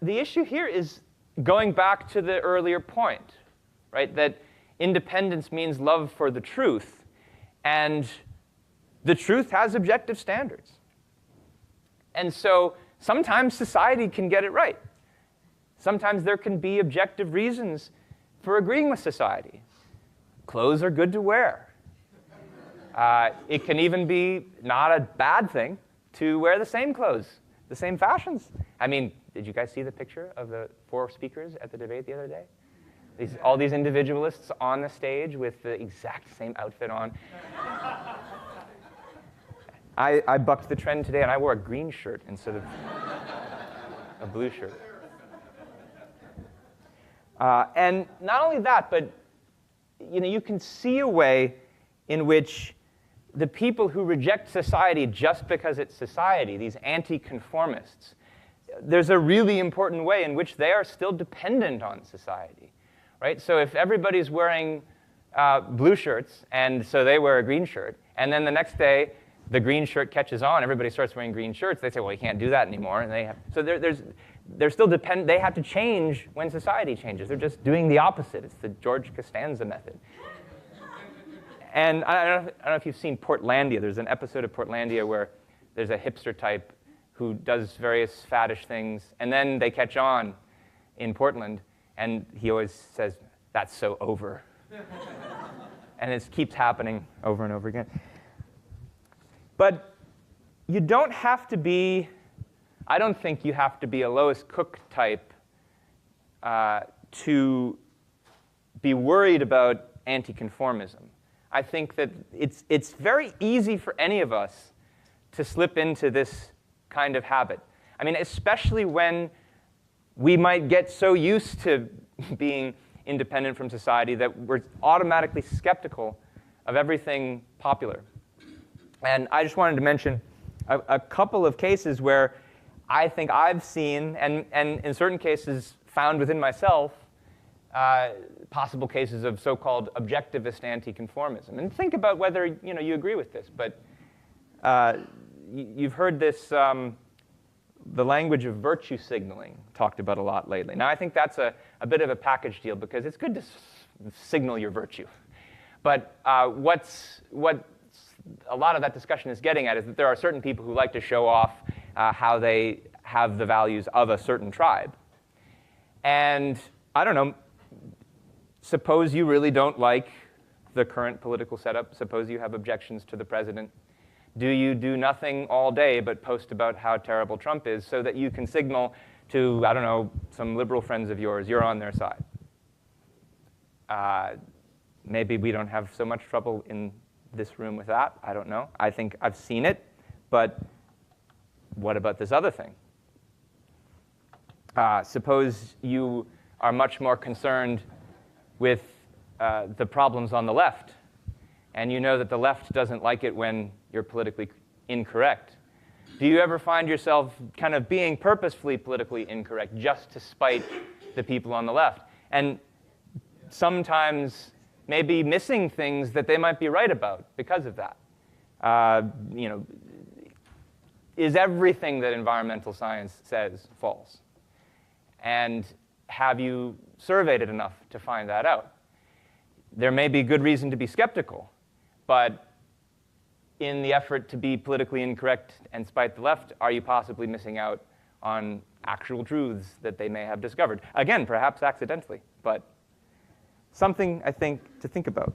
the issue here is going back to the earlier point, right? That independence means love for the truth, and the truth has objective standards. And so sometimes society can get it right. Sometimes there can be objective reasons for agreeing with society. Clothes are good to wear. It can even be not a bad thing to wear the same clothes, the same fashions. I mean, did you guys see the picture of the 4 speakers at the debate the other day? All these individualists on the stage with the exact same outfit on. I bucked the trend today, and I wore a green shirt instead of a blue shirt. And not only that, but you can see a way in which the people who reject society just because it's society, these anticonformists, there's a really important way in which they are still dependent on society, right? So if everybody's wearing blue shirts, and so they wear a green shirt, and then the next day the green shirt catches on, everybody starts wearing green shirts, they say, well, you can't do that anymore. And they're still dependent. They have to change when society changes. They're just doing the opposite. It's the George Costanza method. And I don't know if you've seen Portlandia. There's an episode of Portlandia where there's a hipster type who does various faddish things, and then they catch on in Portland, and he always says, that's so over. And it keeps happening over and over again. But you don't have to be, I don't think you have to be a Lois Cook type to be worried about anticonformism. I think that it's very easy for any of us to slip into this kind of habit. I mean, especially when we might get so used to being independent from society that we're automatically skeptical of everything popular. And I just wanted to mention a couple of cases where I think I've seen, and in certain cases found within myself, possible cases of so-called objectivist anticonformism. And think about whether you agree with this. But you've heard this, the language of virtue signaling talked about a lot lately. Now, I think that's a bit of a package deal because it's good to signal your virtue. But what a lot of that discussion is getting at is that there are certain people who like to show off how they have the values of a certain tribe. And I don't know, suppose you really don't like the current political setup. Suppose you have objections to the president. Do you do nothing all day but post about how terrible Trump is so that you can signal to, I don't know, some liberal friends of yours, you're on their side? Maybe we don't have so much trouble in this room with that. I don't know. I think I've seen it. But what about this other thing? Suppose you are much more concerned with the problems on the left, and you know that the left doesn't like it when you're politically incorrect. Do you ever find yourself kind of being purposefully politically incorrect just to spite the people on the left? And sometimes maybe missing things that they might be right about because of that. Is everything that environmental science says false? And have you surveyed it enough to find that out? There may be good reason to be skeptical, but in the effort to be politically incorrect and spite the left, are you possibly missing out on actual truths that they may have discovered? Again, perhaps accidentally, but something, I think, to think about.